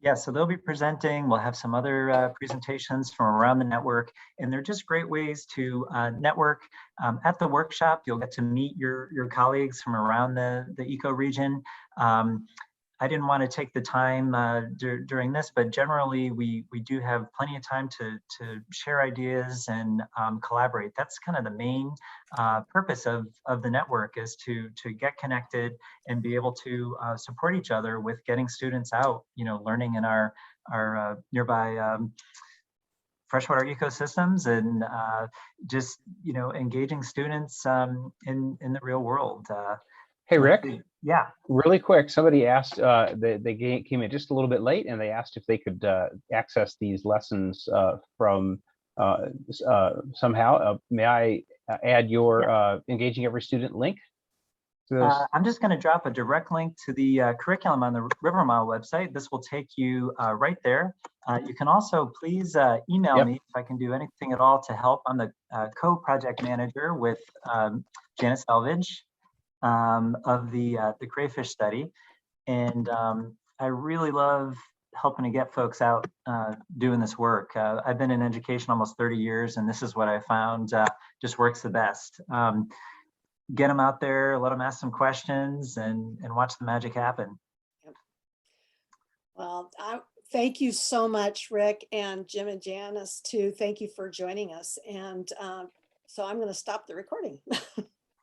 Yeah, so they'll be presenting. We'll have some other presentations from around the network, and they're just great ways to network. At the workshop, you'll get to meet your colleagues from around the eco region. I didn't want to take the time during this, but generally we do have plenty of time to share ideas and collaborate. That's kind of the main purpose of the network, is to get connected and be able to support each other with getting students out, learning in our nearby freshwater ecosystems, and just engaging students in the real world. Hey, Rick. Yeah. Really quick, somebody asked, they came in just a little bit late, and they asked if they could access these lessons from somehow. May I add your Engaging Every Student link to those? I'm just going to drop a direct link to the curriculum on the River Mile website. This will take you right there. You can also please email me if I can do anything at all to help. I'm the co-project manager with Janice Elvidge of the Crayfish study, and I really love helping to get folks out doing this work. I've been in education almost 30 years, and this is what I found just works the best. Get them out there, let them ask some questions, and watch the magic happen. Well, thank you so much, Rick, and Jim and Janice too. Thank you for joining us. And so I'm going to stop the recording.